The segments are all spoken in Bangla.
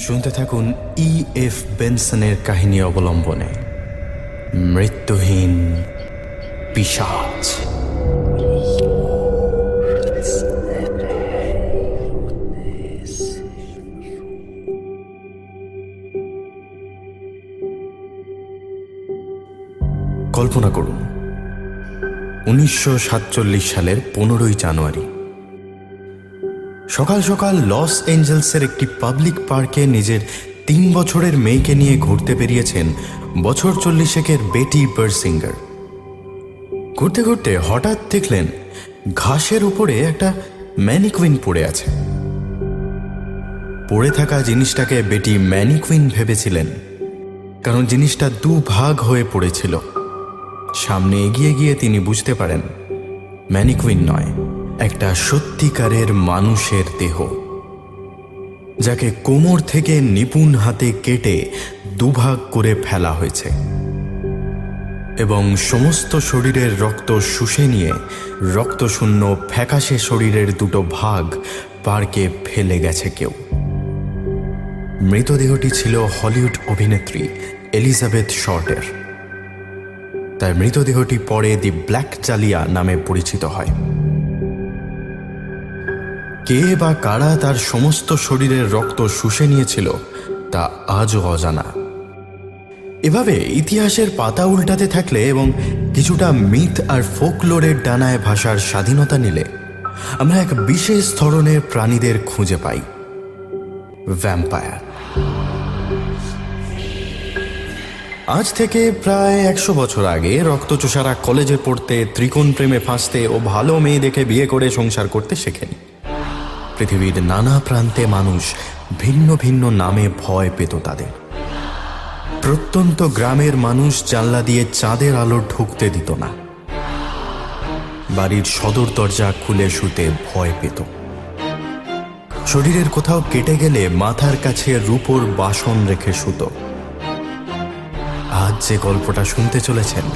শুনতে থাকুন E.F. বেনসনের কাহিনী অবলম্বনে মৃত্যুহীন পিশাচ। কল্পনা করুন 1947 সালের 15ই জানুয়ারি সকাল সকাল লস এঞ্জেলসের একটি পাবলিক পার্কে নিজের 3 বছরের মেয়েকে নিয়ে ঘুরতে বেরিয়েছেন বছর 40-এর বেটি বার্সিঙ্গার। ঘুরতে ঘুরতে হঠাৎ দেখলেন ঘাসের উপরে একটা ম্যানিকুইন পড়ে আছে। পড়ে থাকা জিনিসটাকে বেটি ম্যানিকুইন ভেবেছিলেন, কারণ জিনিসটা দুভাগ হয়ে পড়েছিল। সামনে এগিয়ে গিয়ে তিনি বুঝতে পারেন ম্যানিকুইন নয়, একটা সত্যিকারের মানুষের দেহ, যাকে কোমর থেকে নিপুণ হাতে কেটে দুভাগ করে ফেলা হয়েছে এবং সমস্ত শরীরের রক্ত শুষে নিয়ে রক্তশূন্য ফ্যাকাশে শরীরের দুটো ভাগ পার্কে ফেলে গেছে কেউ। মৃতদেহটি ছিল হলিউড অভিনেত্রী এলিজাবেথ শর্টের। তার মৃতদেহটি পরে দি ব্ল্যাক ডালিয়া নামে পরিচিত হয়। কে বা কারা তার সমস্ত শরীরের রক্ত শুষে নিয়েছিল তা আজও অজানা। এভাবে ইতিহাসের পাতা উল্টাতে থাকলে এবং কিছুটা মিথ আর ফোকলোরের ডানায় ভাষার স্বাধীনতা নিলে আমরা এক বিশেষ ধরনের প্রাণীদের খুঁজে পাই, ভ্যাম্পায়ার। আজ থেকে প্রায় 100 বছর আগে রক্তচোষারা কলেজে পড়তে, ত্রিকোণ প্রেমে ফাঁসতে ও ভালো মেয়ে দেখে বিয়ে করে সংসার করতে শেখেনি। পৃথিবীর নানা প্রান্তে মানুষ ভিন্ন ভিন্ন নামে ভয় পেত তাদের। প্রত্যন্ত গ্রামের মানুষ জানলা দিয়ে চাঁদের আলো ঢুকতে দিত না। বাড়ির সদর দরজা খুলে শুতে ভয় পেত। শরীরের কোথাও কেটে গেলে মাথার কাছে রূপোর বাসন রেখে শুত। আজ যে গল্পটা শুনতে চলেছেন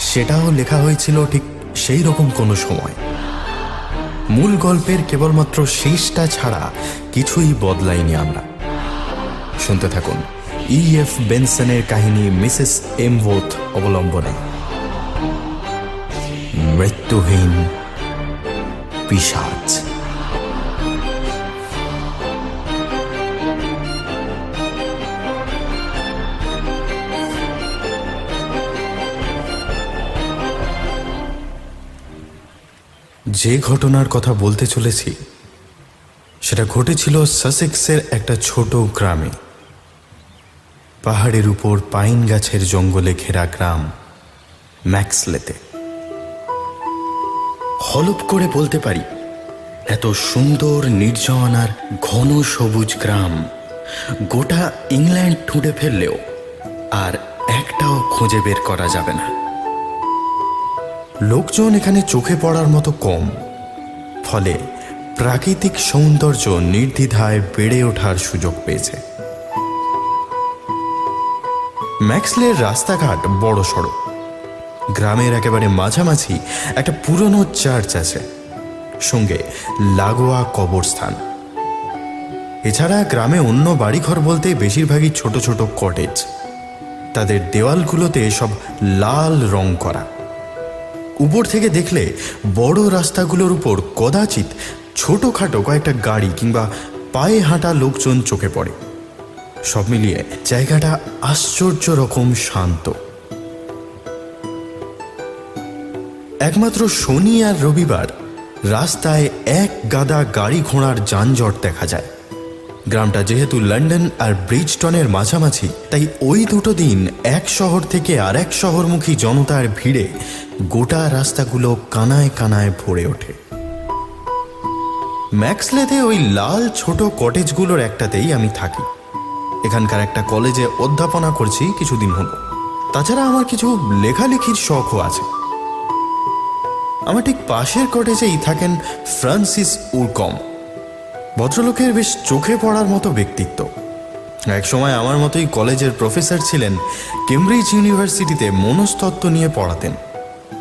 সেটাও লেখা হয়েছিল ঠিক সেই রকম কোনো সময়। মূল গল্পের কেবলমাত্র শেষটা ছাড়া কিছুই বদলাইনি আমরা। শুনতে থাকুন E.F. বেনসনের কাহিনী মিসেস এমওথ অবলম্বনে মৃত্যুহীন পিশাচ। যে ঘটনার কথা বলতে চলেছি সেটা ঘটেছিল সাসেক্সের একটা ছোট গ্রামে। পাহাড়ের উপর পাইন গাছের জঙ্গলে ঘেরা গ্রাম ম্যাক্সলেতে। হলপ করে বলতে পারি, এত সুন্দর নির্জন আর ঘন সবুজ গ্রাম গোটা ইংল্যান্ড ঠুঁটে ফেললেও আর একটাও খুঁজে বের করা যাবে না। লোকজন এখানে চোখে পড়ার মতো কম, ফলে প্রাকৃতিক সৌন্দর্য নির্দ্বিধায় বেড়ে ওঠার সুযোগ পেয়েছে। ম্যাক্সলের রাস্তাঘাট বড় সড়ো। গ্রামের একেবারে মাঝামাঝি একটা পুরনো চার্চ আছে, সঙ্গে লাগোয়া কবরস্থান। এছাড়া গ্রামে অন্য বাড়িঘর বলতে বেশিরভাগই ছোট ছোট কটেজ। তাদের দেওয়ালগুলোতে সব লাল রং করা। উপর থেকে দেখলে বড় রাস্তাগুলোর উপর কদাচিৎ ছোটখাটো কয়েকটা গাড়ি কিংবা পায়ে হাঁটা লোকজন চোখে পড়ে। সব মিলিয়ে জায়গাটা আশ্চর্য রকম শান্ত। একমাত্র শনি আর রবিবার রাস্তায় এক গাদা গাড়ি ঘোড়ার যানজট দেখা যায়। গ্রামটা যেহেতু লন্ডন আর ব্রিজটনের মাঝামাঝি, তাই ওই দুটো দিন এক শহর থেকে আর এক শহরমুখী জনতার ভিড়ে গোটা রাস্তাগুলো কানায় কানায় ভরে ওঠে। ম্যাক্সলেতে ওই লাল ছোট কটেজগুলোর একটাতেই আমি থাকি। এখানকার একটা কলেজে অধ্যাপনা করছি কিছুদিন হলো। তাছাড়া আমার কিছু লেখালেখির শখও আছে। আমার ঠিক পাশের কটেজেই থাকেন ফ্রান্সিস উরকম। ভদ্রলোকের বেশ চোখে পড়ার মতো ব্যক্তিত্ব। এক সময় আমার মতোই কলেজের প্রফেসর ছিলেন। কেমব্রিজ ইউনিভার্সিটিতে মনস্তত্ত্ব নিয়ে পড়াতেন।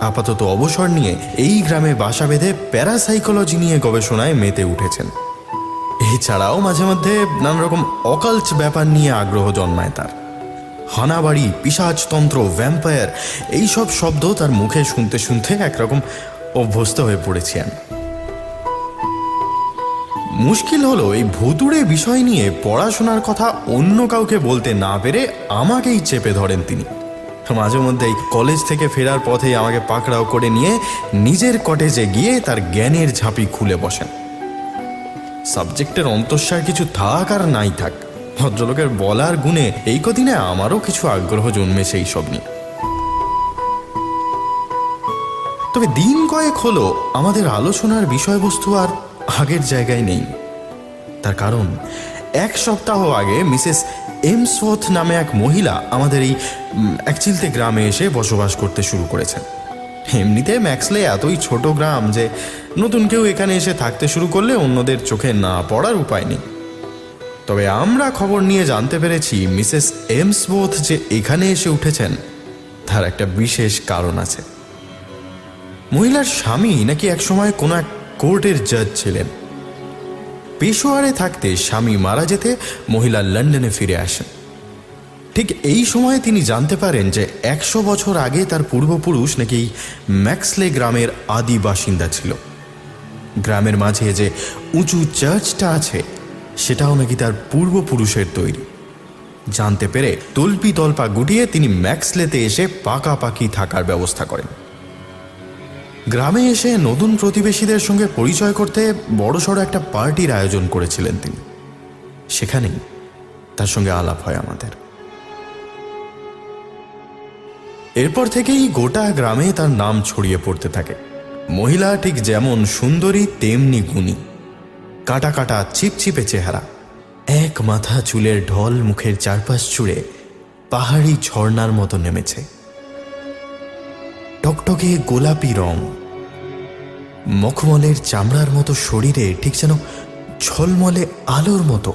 আপাতত অবসর নিয়ে এই গ্রামে বাসা বেঁধে প্যারাসাইকোলজি নিয়ে গবেষণায় মেতে উঠেছেন। এছাড়াও মাঝে মধ্যে নানা রকম অকাল্ট ব্যাপার নিয়ে আগ্রহ জন্মায় তার। হানাবাড়ি, পিশাচতন্ত্র, ভ্যাম্পায়ার, এইসব শব্দ তার মুখে শুনতে শুনতে একরকম অভ্যস্ত হয়ে পড়েছি আমি। মুশকিল হলো এই ভুতুড়ে বিষয় নিয়ে পড়াশোনার কথা অন্য কাউকে বলতে না পেরে আমাকেই চেপে ধরেন তিনি। মাঝে মধ্যেই কলেজ থেকে ফেরার পথেই আমাকে পাকড়াও করে নিয়ে নিজের কটেজে গিয়ে তার জ্ঞানের ঝাঁপি খুলে বসেন। সাবজেক্টের অন্তঃসার কিছু থাক আর নাই থাক, ভদ্রলোকের বলার গুণে এই কদিনে আমারও কিছু আগ্রহ জন্মেছে এই সব নিয়ে। তবে দিন কয়েক হলো আমাদের আলোচনার বিষয়বস্তু আর আগের জায়গায় নেই। তার কারণ এক সপ্তাহ আগে মিসেস এমসওয়ার্থ নামে এক মহিলা আমাদের এই একচিলতে গ্রামে এসে বসবাস করতে শুরু করেছেন। এমনিতে ম্যাক্সলে এতই ছোট গ্রাম যে নতুন কেউ এখানে এসে থাকতে শুরু করলে অন্যদের চোখে না পড়ার উপায় নেই। তবে আমরা খবর নিয়ে জানতে পেরেছি মিসেস এমসওয়ার্থ যে এখানে এসে উঠেছেন তার একটা বিশেষ কারণ আছে। মহিলার স্বামী নাকি একসময় কোনো এক কোর্টের জাজ ছিলেন। পেশোয়ারে থাকতে স্বামী মারা যেতে মহিলা লন্ডনে ফিরে আসেন। ঠিক এই সময়ে তিনি জানতে পারেন যে 100 বছর আগে তার পূর্বপুরুষ নাকি ম্যাক্সলে গ্রামের আদি বাসিন্দা ছিল। গ্রামের মাঝে যে উঁচু চার্চটা আছে সেটাও নাকি তার পূর্বপুরুষের তৈরি। জানতে পেরে তল্পি তল্পা গুটিয়ে তিনি ম্যাক্সলেতে এসে পাকাপাকি থাকার ব্যবস্থা করেন। গ্রামে এসে নতুন প্রতিবেশীদের সঙ্গে পরিচয় করতে বড়সড় একটা পার্টির আয়োজন করেছিলেন তিনি। সেখানেই তার সঙ্গে আলাপ হয় আমাদের। এরপর থেকেই গোটা গ্রামে তার নাম ছড়িয়ে পড়তে থাকে। মহিলা ঠিক যেমন সুন্দরী তেমনি গুণী, কাটা কাটা চিপচিপে চেহারা, এক মাথা চুলের ঢল মুখের চারপাশ জুড়ে পাহাড়ি ঝর্ণার মতো নেমেছে। টকটকে গোলাপি রং, মখমলের চামড়ার মতো শরীরে ঠিক যেন ঝলমলে আলোর মতো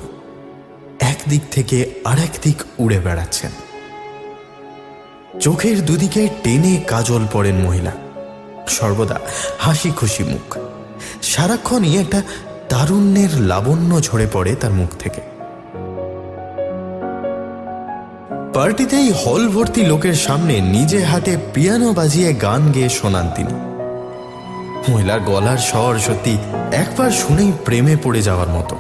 একদিক থেকে আরেক দিক উড়ে বেড়াচ্ছেন। চোখের দুদিকে টেনে কাজল পরেন মহিলা, সর্বদা হাসি খুশি মুখ, সারাক্ষণই একটা তারুণ্যের লাবণ্য ঝরে পড়ে তার মুখ থেকে। পার্টিতেই হল ভর্তি লোকের সামনে নিজে হাতে পিয়ানো বাজিয়ে গান গেয়ে শোনান তিনি। মহিলার গলার স্বর সত্যি একবার শুনেই প্রেমে পড়ে যাওয়ার মতো।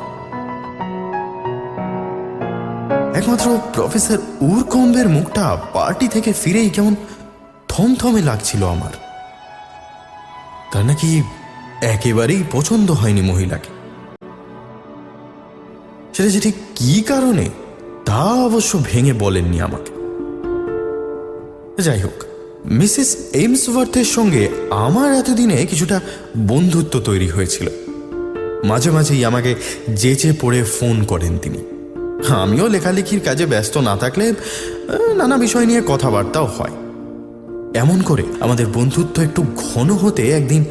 একমাত্র প্রফেসর উরকম্বের মুখটা পার্টি থেকে ফিরেই কেমন থমথমে লাগছিল আমার। তার নাকি একেবারেই পছন্দ হয়নি মহিলাকে। সেটা যে ঠিক কি কারণে তা অবশ্য ভেঙে বলেননি আমাকে। যাই হোক, মিসেস এমসওয়ার্থের সঙ্গে আমার এতদিনে কিছুটা বন্ধুত্ব তৈরি হয়েছিল। মাঝে মাঝেই আমাকে যেচে পড়ে ফোন করেন তিনি। আমিও লেখালেখির কাজে ব্যস্ত না থাকলে নানা বিষয় নিয়ে কথাবার্তাও হয়। এমন করে আমাদের বন্ধুত্ব একটু ঘন হতে একদিন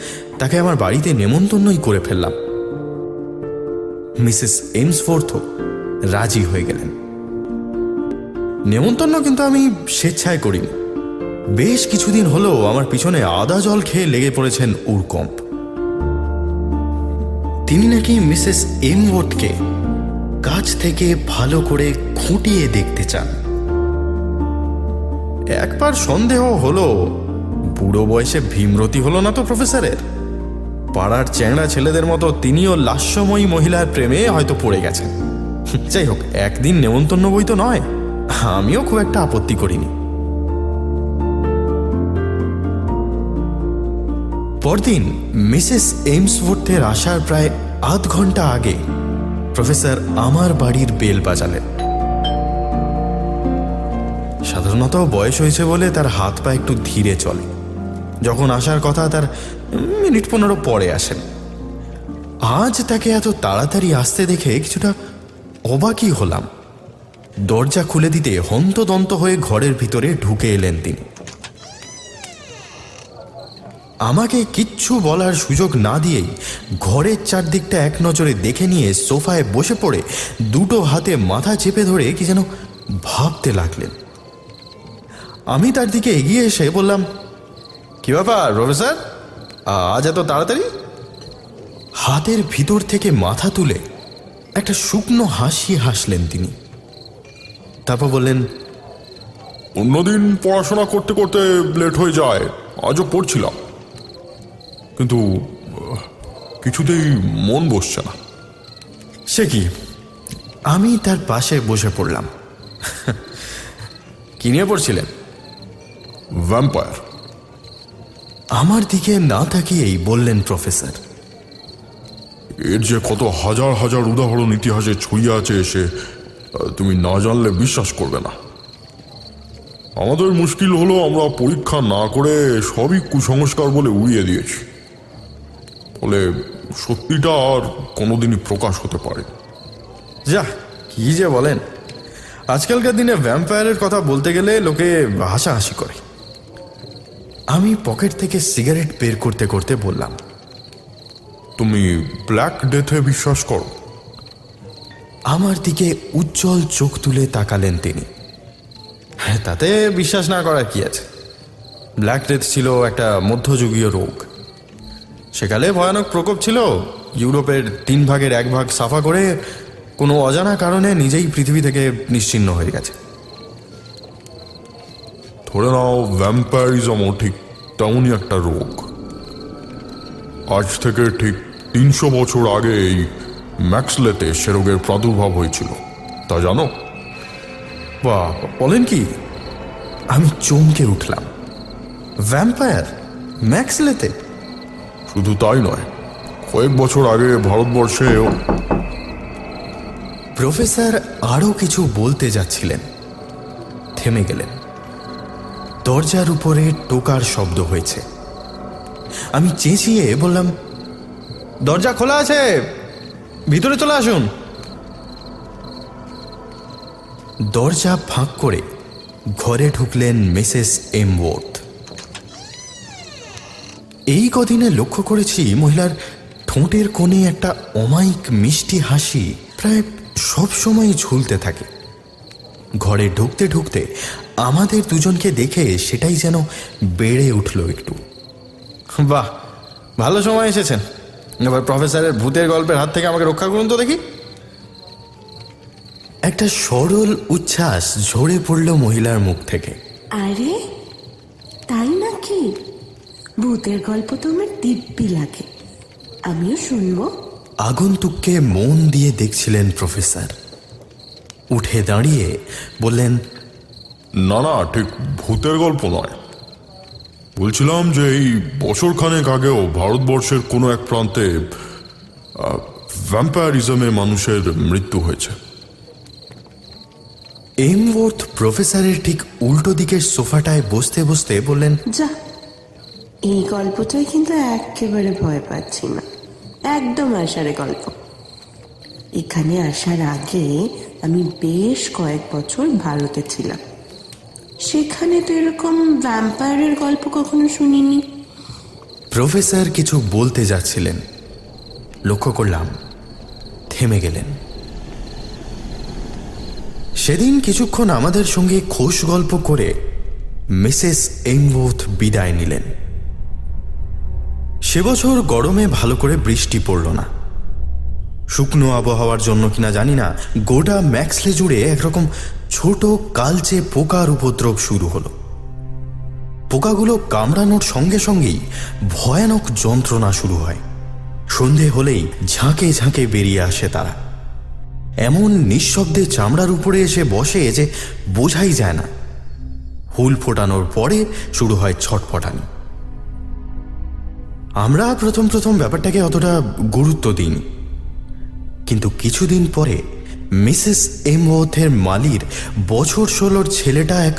তাকে আমার বাড়িতে নেমন্তন্নই করে ফেললাম। মিসেস এমসওয়ার্থও রাজি হয়ে গেলেন। নেমন্তন্ন কিন্তু আমি স্বেচ্ছায় করিনি। বেশ কিছুদিন হলো আমার পিছনে আদা জল খেয়ে লেগে পড়েছেন উরকম্প। তিনি নাকি মিসেস এমওয়ার্থকে কাছ থেকে ভালো করে খুঁটিয়ে দেখতে চান। একবার সন্দেহ হলো, বুড়ো বয়সে ভীমরতি হলো না তো প্রফেসরের। পাড়ার চ্যাংড়া ছেলেদের মতো তিনিও লাস্যময়ী মহিলার প্রেমে হয়তো পড়ে গেছেন। যাই হোক, একদিন নেমন্তন্ন বই তো নয়, আমিও খুব একটা আপত্তি করিনি। পরদিন মিসেস এমসওয়ার্থের আসার প্রায় আধ ঘন্টা আগে প্রফেসর আমার বাড়ির বেল বাজালেন। সাধারণত বয়স হয়েছে বলে তার হাত পা একটু ধীরে চলে। যখন আসার কথা তার মিনিট 15 পরে আসেন। আজ তাকে এত তাড়াতাড়ি আসতে দেখে কিছুটা অবাকই হলাম। দরজা খুলে দিতে হন্তদন্ত হয়ে ঘরের ভিতরে ঢুকে এলেন তিনি। আমাকে কিচ্ছু বলার সুযোগ না দিয়েই ঘরের চারদিকটা এক নজরে দেখে নিয়ে সোফায় বসে পড়ে দুটো হাতে মাথা চেপে ধরে কি যেন ভাবতে লাগলেন। আমি তার দিকে এগিয়ে এসে বললাম, কি ব্যাপার প্রফেসর, আজ এত তাড়াতাড়ি? হাতের ভিতর থেকে মাথা তুলে একটা শুকনো হাসি হাসলেন তিনি। তারপর বললেন, অন্যদিন পড়াশোনা করতে করতে লেট হয়ে যায়, আজও পড়ছিলাম, কিন্তু কিছুতেই মন বসছে না। সে কি? আমি তার পাশে বসে পড়লাম। কি নিয়ে পড়ছিলেন? ভ্যাম্পায়ার। আমার দিকে না তাকিয়েই বললেন প্রফেসর, এর যে কত হাজার হাজার উদাহরণ ইতিহাসে ছড়িয়ে আছে সে তুমি না জানলে বিশ্বাস করবে না। আমাদের মুশকিল হলো আমরা পরীক্ষা না করে সবই কুসংস্কার বলে উড়িয়ে দিয়েছি, ফলে সত্যিটা আর কোনোদিনই প্রকাশ হতে পারে। যা কি যে বলেন! আজকালকার দিনে ভ্যাম্পায়ারের কথা বলতে গেলে লোকে হাসাহাসি করে। আমি পকেট থেকে সিগারেট বের করতে করতে বললাম, তুমি ব্ল্যাক ডেথে বিশ্বাস করো? আমার দিকে উজ্জ্বল চোখ তুলে তাকালেন তিনি। হ্যাঁ, তাতে বিশ্বাস না করার কি আছে? ব্ল্যাক ডেথ ছিল একটা মধ্যযুগীয় রোগ। সেকালে ভয়ানক প্রকোপ ছিল। ইউরোপের 3 ভাগের 1 ভাগ সাফা করে কোনো অজানা কারণে নিজেই পৃথিবী থেকে নিশ্চিহ্ন হয়ে গেছে। ধরে নাও ভ্যাম্পায়ারিজমও ঠিক তেমনই একটা রোগ। আজ থেকে ঠিক 300 বছর আগে এই ম্যাক্সলেতে সে রোগের প্রাদুর্ভাব হয়েছিল, তা জানো? বাহ, বলেন কি? আমি চমকে উঠলাম। ভ্যাম্পায়ার ম্যাক্সলেতে? শুধু তাই নয়, কয়েক বছর আগে ভারতবর্ষেও। প্রফেসর আরও কিছু বলতে যাচ্ছিলেন, থেমে গেলেন। দরজার উপরে টোকার শব্দ হয়েছে। আমি চেঁচিয়ে বললাম, দরজা খোলা আছে, ভিতরে চলে আসুন। দরজা ফাঁক করে ঘরে ঢুকলেন মিসেস এমওয়ার্থ। এই কদিনে লক্ষ্য করেছি মহিলার ঠোঁটের কোণে একটা অমায়িক মিষ্টি হাসি প্রায় সব সময় ঝুলতে থাকে। ঘরে ঢুকতে ঢুকতে আমাদের দুজনকে দেখে সেটাই যেন বেড়ে উঠল একটু। বাহ, ভালো সময় এসেছেন। এবার প্রফেসরের ভূতের গল্পের হাত থেকে আমাকে রক্ষা করুন তো দেখি। একটা সরল উচ্ছ্বাস ঝরে পড়ল মহিলার মুখ থেকে। আরে তাই নাকি? ভূতের গল্প তো আমার দিব্যি লাগে, আমিও শুনবো। আগন্তুককে মন দিয়ে দেখছিলেন প্রফেসর। উঠে দাঁড়িয়ে বললেন, না না, ঠিক ভূতের গল্প নয়। বলছিলাম যে এই বছরখানেক আগেও ভারতবর্ষের কোনো এক প্রান্তে ভ্যাম্পায়ারিজমে মানুষের মৃত্যু হয়েছে। এমওয়ার্থ প্রফেসরের ঠিক উল্টো দিকের সোফাটায় বসতে বসতে বললেন, যা, এই গল্পটাই কিন্তু একেবারে ভয় পাচ্ছি না, একদম আসারে গল্প। এখানে আসার আগে আমি বেশ কয়েক বছর ভারতে ছিলাম, সেখানে তো এরকম ভ্যাম্পায়ারের গল্প কখনো শুনিনি। প্রফেসর কিছু বলতে যাচ্ছিলেন, লক্ষ্য করলাম থেমে গেলেন। সেদিন কিছুক্ষণ আমাদের সঙ্গে খোশ গল্প করে মিসেস এমওয়ার্থ বিদায় নিলেন। সে বছর গরমে ভালো করে বৃষ্টি পড়ল না। শুকনো আবহাওয়ার জন্য কিনা জানি না, গোটা ম্যাক্সলে জুড়ে একরকম ছোট কালচে পোকার উপদ্রব শুরু হলো। পোকাগুলো কামড়ানোর সঙ্গে সঙ্গেই ভয়ানক যন্ত্রণা শুরু হয়। সন্ধে হলেই ঝাঁকে ঝাঁকে বেরিয়ে আসে তারা। এমন নিঃশব্দে চামড়ার উপরে এসে বসে যে বোঝাই যায় না। হুল ফোটানোর পরে শুরু হয় ছটফটানি। আমরা প্রথম প্রথম ব্যাপারটাকে অতটা গুরুত্ব দিইনি, কিন্তু কিছুদিন পরে মিসেস এমওয়ার্থের মালির বছর 16 ছেলেটা এক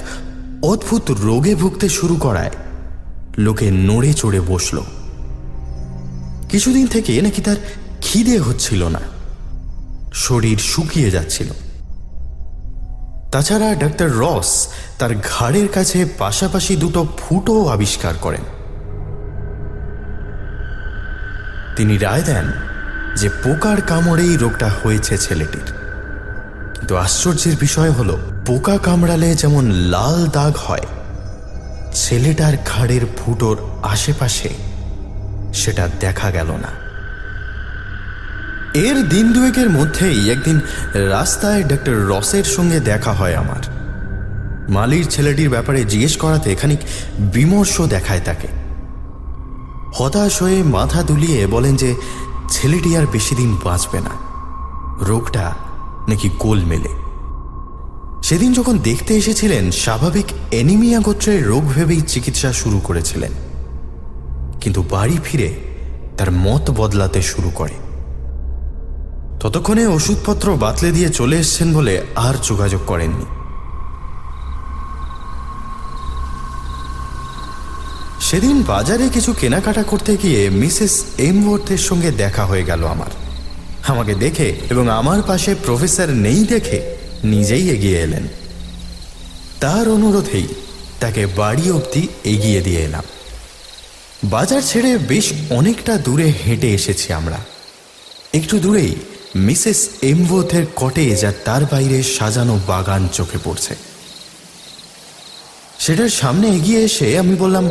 অদ্ভুত রোগে ভুগতে শুরু করায় লোকে নড়ে চড়ে বসল। কিছুদিন থেকে নাকি তার খিদে হচ্ছিল না, শরীর শুকিয়ে যাচ্ছিল। তাছাড়া ডাক্তার রস তার ঘাড়ের কাছে পাশাপাশি 2টো ফুটো আবিষ্কার করেন। তিনি রায় দেন যে পোকার কামড়েই রোগটা হয়েছে ছেলেটির। কিন্তু আশ্চর্যের বিষয় হলো, পোকা কামড়ালে যেমন লাল দাগ হয়, ছেলেটার ঘাড়ের ফুটোর আশেপাশে সেটা দেখা গেল না। এর দিন দুয়েকের মধ্যেই একদিন রাস্তায় ডক্টর রসের সঙ্গে দেখা হয় আমার। মালির ছেলেটির ব্যাপারে জিজ্ঞেস করাতে খানিক বিমর্ষ দেখায় তাকে। হতাশ হয়ে মাথা দুলিয়ে বলেন যে ছেলেটি আর বেশি দিন বাঁচবে না, রোগটা নাকি গোল মেলে। সেদিন যখন দেখতে এসেছিলেন স্বাভাবিক অ্যানিমিয়া গোত্রের রোগ ভেবেই চিকিৎসা শুরু করেছিলেন, কিন্তু বাড়ি ফিরে তার মত বদলাতে শুরু করে। ততক্ষণে ওষুধপত্র বাতলে দিয়ে চলে এসছেন বলে আর যোগাযোগ করেননি। সেদিন বাজারে কিছু কেনাকাটা করতে গিয়ে মিসেস এমওয়ার্থের সঙ্গে দেখা হয়ে গেল আমার। আমাকে দেখে এবং আমার পাশে প্রফেসর নেই দেখে নিজেই এগিয়ে এলেন। তার অনুরোধেই তাকে বাড়ি অবধি এগিয়ে দিয়ে এলাম। বাজার ছেড়ে বেশ অনেকটা দূরে হেঁটে এসেছি আমরা। একটু দূরেই মিসেস এমওয়ার্থের কটেজ আর তার বাইরে সাজানো বাগান চোখে পড়ছে। সেটার সামনে এগিয়ে এসে আমি বললাম,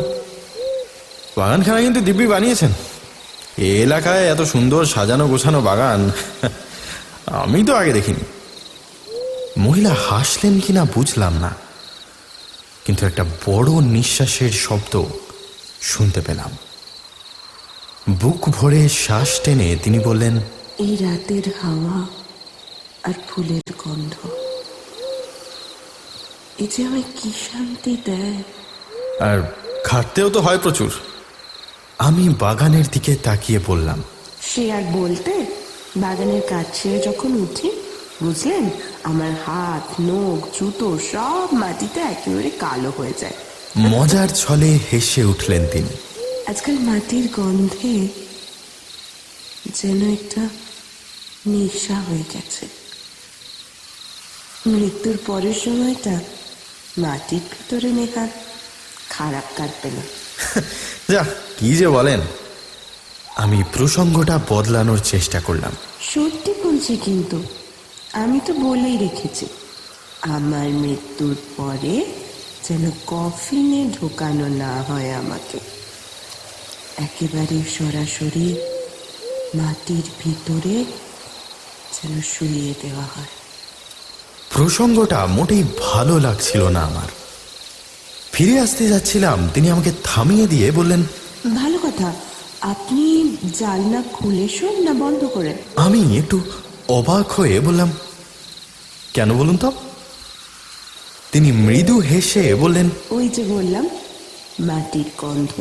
বাগানখানা কিন্তু দিব্যি বানিয়েছেন। এ এলাকায় এত সুন্দর সাজানো গোছানো বাগান আমি তো আগে দেখিনি। মহিলা হাসলেন কিনা বুঝলাম না, কিন্তু একটা বড় নিঃশ্বাসের শব্দ শুনতে পেলাম। বুক ভরে শ্বাস টেনে তিনি বললেন, এই রাতের হাওয়া আর ফুলের গন্ধ, এ যে আমায় কি শান্তি দেয়। আর খাটতেও তো হয় প্রচুর। আমি বাগানের দিকে তাকিয়ে বললাম, সে আর বলতে, বাগানের কাজ ছেড়ে যখন উঠি, বুঝলেন, আমার হাত, নখ, জুতো সব মাটিতে একেবারে কালো হয়ে যায়। মজার ছলে হেসে উঠলেন তিনি। আজকাল মাটির গন্ধে যেন একটা নেশা হয়ে গেছে। মৃত্যুর পরের সময়টা মাটির ভিতরে নেহাত খারাপ কাটবে না। যা কি যে বলেন। আমি প্রসঙ্গটা বদলানোর চেষ্টা করলাম। সত্যি বলছি, কিন্তু আমি তো বলেই রেখেছি, আমার মৃত্যুর পরে যেন কফিনে ঢোকানো না হয় আমাকে, একেবারে সরাসরি মাটির ভিতরে যেন শুইয়ে দেওয়া হয়। প্রসঙ্গটা মোটেই ভালো লাগছিল না আমার। ফিরে আসতে যাচ্ছিলাম, তিনি আমাকে থামিয়ে দিয়ে বললেন, ভালো কথা, আপনি জানলা খুলে শোন না বন্ধ করে? আমি একটু অবাক হয়ে বললাম, কেন বলুন তো? তিনি মৃদু হেসে বললেন, ওই যে বললাম, মাটির গন্ধ,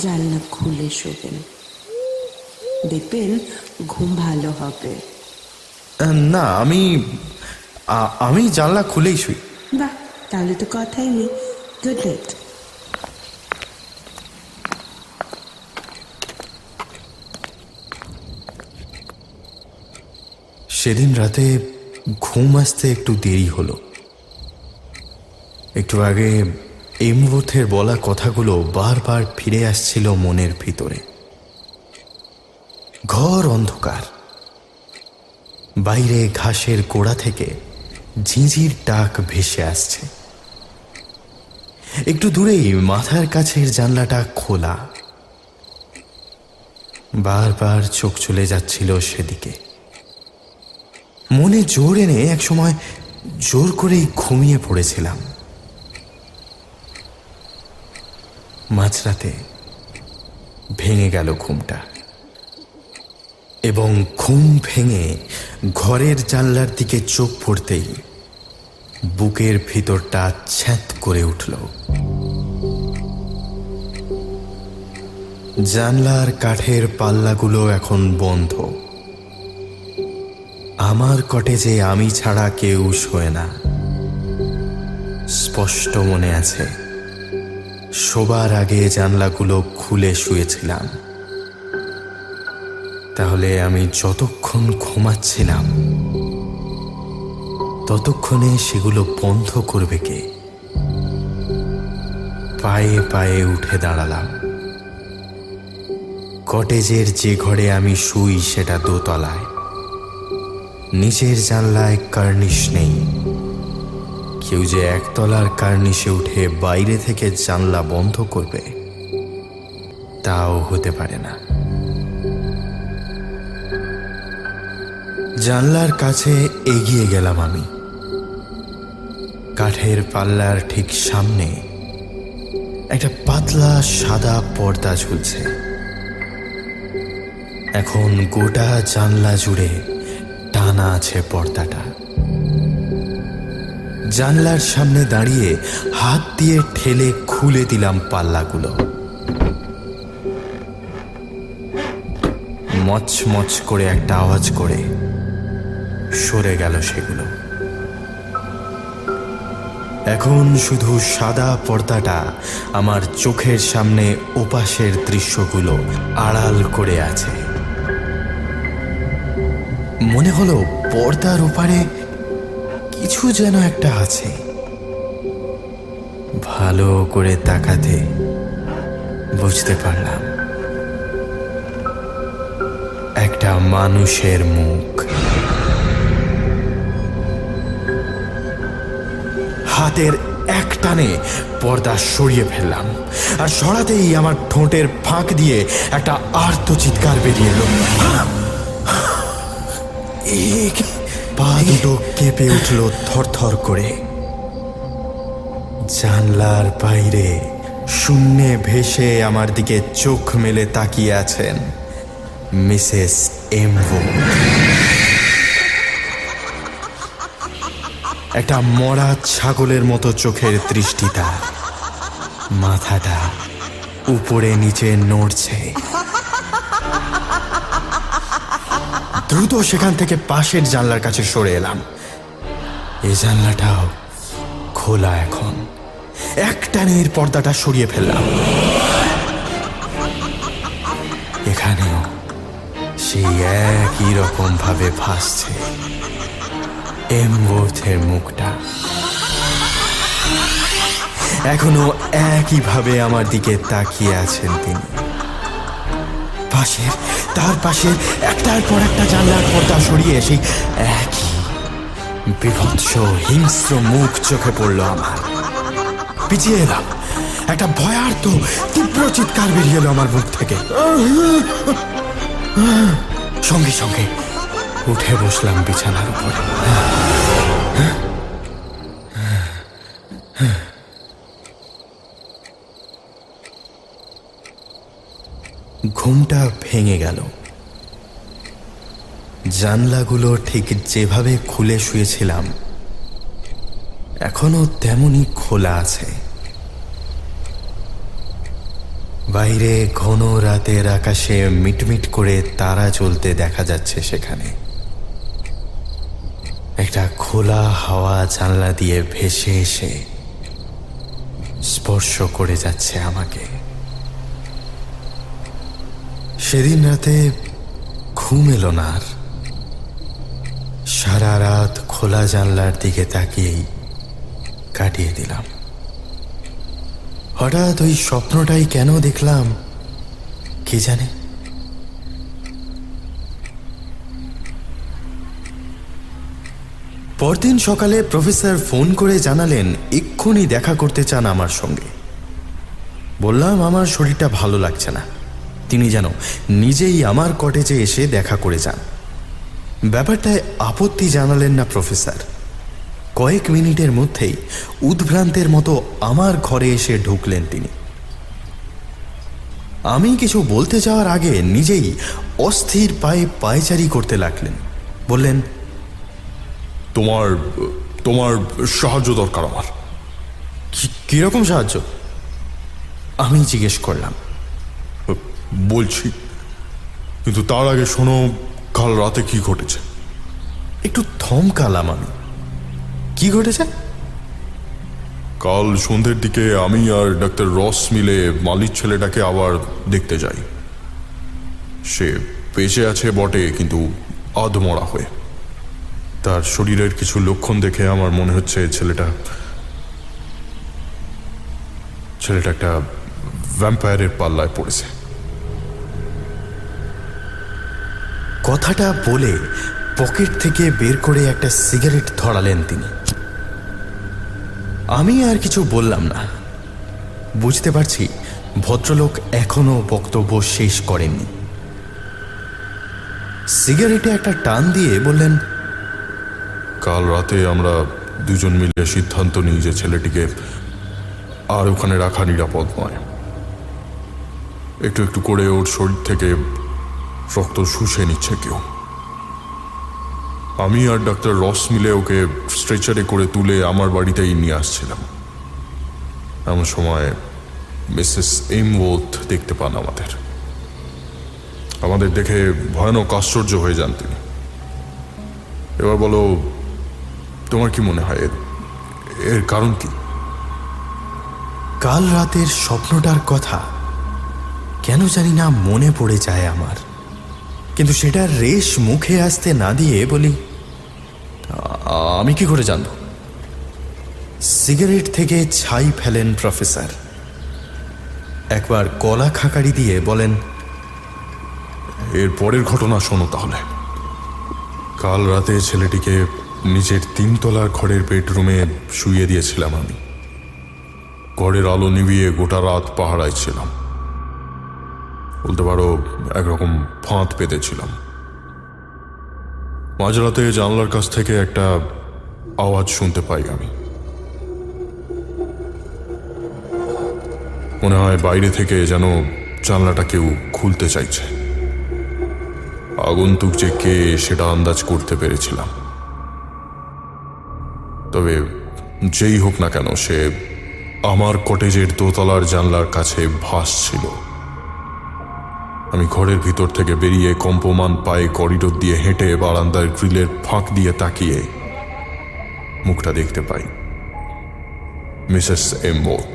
জানলা খুলে শোবেন, দেখবেন ঘুম ভালো হবে। না, আমি জানলা খুলেই শুই। বাহ, তাহলে তো কথাই নেই। Good night. সেদিন রাতে ঘুম আসতে একটু দেরি হলো। একটু আগে এমওয়ার্থের বলা কথাগুলো বারবার ফিরে আসছিল মনের ভিতরে। ঘর অন্ধকার, বাইরে ঘাসের গোড়া থেকে ঝিঁঝির ডাক ভেসে আসছে। একটু দূরেই মাথার কাছের জানলাটা খোলা। বারবার চোখ চলে যাচ্ছিল সেদিকে। মনে জোর এনে একসময় জোর করেই ঘুমিয়ে পড়েছিলাম। মাঝরাতে ভেঙে গেল ঘুমটা, এবং ঘুম ভেঙে ঘরের জানলার দিকে চোখ পড়তেই বুকের ভিতরটা ছ্যাঁত করে উঠল। জানলার কাঠের পাল্লাগুলো এখন বন্ধ। আমার কটেজে আমি ছাড়া কেউ শোয় না। স্পষ্ট মনে আছে, শোবার আগে জানলাগুলো খুলে শুয়েছিলাম। তাহলে আমি যতক্ষণ ঘুমাচ্ছিলাম ততক্ষণে সেগুলো বন্ধ করবে কে? পায়ে পায়ে উঠে দাঁড়ালাম। কটেজের যে ঘরে আমি শুই সেটা দোতলায়। নিচের জানলায় কার্নিশ নেই। কেউ যে একতলার কার্নিশে উঠে বাইরে থেকে জানলা বন্ধ করবে তাও হতে পারে না। জানলার কাছে এগিয়ে গেলাম আমি। কাঠের পাল্লার ঠিক সামনে একটা পাতলা সাদা পর্দা ঝুলছে। এখন গোটা জানলা জুড়ে টানা আছে পর্দাটা। জানলার সামনে দাঁড়িয়ে হাত দিয়ে ঠেলে খুলে দিলাম পাল্লাগুলো। মচমচ করে একটা আওয়াজ করে সরে গেল সেগুলো। এখন শুধু সাদা পর্দাটা আমার চোখের সামনে ওপাশের দৃশ্যগুলো আড়াল করে আছে। মনে হলো পর্দার ওপারে কিছু যেন একটা আছে। ভালো করে তাকাতে বুঝতে পারলাম একটা মানুষের মুখ। হাতের এক টানে পর্দা সরিয়ে ফেললাম, আর সরাতেই আমার ঠোঁটের ফাঁক দিয়ে একটা আর্ত চিৎকার বেরিয়ে এলো। পা দুটো কেঁপে উঠল থরথর করে। জানলার বাইরে শূন্যে ভেসে আমার দিকে চোখ মেলে তাকিয়ে আছেন মিসেস এমভো। একটা মরা ছাগলের মতো চোখের দৃষ্টি তার। মাথাটা উপরে নিচে নড়ছে। দ্রুত সেখান থেকে পাশের জানলার কাছে সরে এলাম। এই জানলাটাও খোলা। এখন একটানে এর পর্দাটা সরিয়ে ফেললাম। এখানেও সেই একই রকম ভাবে ভাসছে এমবোর্থের মুখটা। এখনো একইভাবে আমার দিকে তাকিয়ে আছেন তিনি। তার পাশে একটার পর একটা জানলার পর্দা সরিয়ে সেই একই বিভৎস হিংস্র মুখ চোখে পড়ল আমার। পিছিয়ে এলাম। একটা ভয়ার্ত তীব্র চিৎকার বেরিয়ে এলো আমার মুখ থেকে। সঙ্গে সঙ্গে উঠে বসলাম বিছানার উপর। ঘুমটা ভেঙে গেল। জানলাগুলো ঠিক যেভাবে খুলে শুয়েছিলাম এখনো তেমনই খোলা আছে। বাইরে ঘন রাতের আকাশে মিটমিট করে তারা জ্বলতে দেখা যাচ্ছে। সেখানে একটা খোলা হাওয়া জানলা দিয়ে ভেসে এসে স্পর্শ করে যাচ্ছে আমাকে। সেদিন রাতে ঘুম এলো না আর। সারা রাত খোলা জানলার দিকে তাকিয়েই কাটিয়ে দিলাম। হঠাৎ ওই স্বপ্নটাই কেন দেখলাম কে জানে। পরদিন সকালে প্রফেসর ফোন করে জানালেন এক্ষুনি দেখা করতে চান আমার সঙ্গে। বললাম আমার শরীরটা ভালো লাগছে না, তিনি যেন নিজেই আমার কটেজে এসে দেখা করে যান। ব্যাপারটায় আপত্তি জানালেন না প্রফেসর। কয়েক মিনিটের মধ্যেই উদ্ভ্রান্তের মতো আমার ঘরে এসে ঢুকলেন তিনি। আমি কিছু বলতে যাওয়ার আগে নিজেই অস্থির পায়ে পায়চারি করতে লাগলেন। বললেন, তোমার তোমার সাহায্য দরকার আমার। কিরকম সাহায্য? আমি জিজ্ঞেস করলাম। বলছি, কিন্তু তার আগে শোনো কাল রাতে কি ঘটেছে। একটু থমকালাম আমি। কি ঘটেছে? কাল সন্ধ্যের দিকে আমি আর ডাক্তার রস মিলে মালির ছেলেটাকে আবার দেখতে যাই। সে বেঁচে আছে বটে, কিন্তু আধমরা হয়ে। তার শরীরের কিছু লক্ষণ দেখে আমার মনে হচ্ছে ছেলেটা একটা ভ্যাম্পায়ারের পাল্লায় পড়েছে। কথাটা বলে পকেট থেকে বের করে একটা সিগারেট ধরালেন তিনি। আমি আর কিছু বললাম না। বুঝতে পারছি ভদ্রলোক এখনো বক্তব্য শেষ করেননি। সিগারেটে একটা টান দিয়ে বললেন, কাল রাতে আমরা দুজন মিলে সিদ্ধান্ত নিই যে ছেলেটিকে আর ওখানে রাখা নিরাপদ নয়। একটু একটু করে ওর শরীর থেকে রক্ত শুষে নিচ্ছে কেউ। আমি আর ডাক্তার রস মিলে ওকে স্ট্রেচারে করে তুলে আমার বাড়িতেই নিয়ে আসছিলাম। এমন সময় মিসেস এমওয়ার্থ দেখতে পান আমাদের দেখে ভয়ানক আশ্চর্য হয়ে যান তিনি। এবার বলো, তোমার কি মনে হয় এর কারণ কি? কাল রাতের স্বপ্নটার কথা কেন জানি না মনে পড়ে যায় আমার, কিন্তু সেটার রেশ মুখে আসতে না দিয়ে বলি, আমি কি করে জানব? সিগারেট থেকে ছাই ফেলেন প্রফেসর। একবার গলা খাকারি দিয়ে বলেন, এর পরের ঘটনা শোনো তাহলে। কাল রাতে ছেলেটিকে নিজের 3 তলার ঘরের বেডরুমে শুইয়ে দিয়েছিলাম আমি। ঘরের আলো নিভিয়ে গোটা রাত পাহারায় ছিলাম। বলতে পারো একরকম ফাঁদ পেতেছিলাম। মাঝরাতে জানলার কাছ থেকে একটা আওয়াজ শুনতে পাই আমি। মনে হয় বাইরে থেকে যেন জানলাটা কেউ খুলতে চাইছে। আগন্তুক যে কে সেটা আন্দাজ করতে পেরেছিলাম। তবে যেই হোক না কেন, সে আমার কটেজের দোতলার জানলার কাছে ভাসছিল। আমি ঘরের ভিতর থেকে বেরিয়ে কম্পমান পায়ে করিডোর দিয়ে হেঁটে বারান্দার গ্রিলের ফাঁক দিয়ে তাকিয়ে মুখটা দেখতে পাই মিসেস এমওয়ার্থ।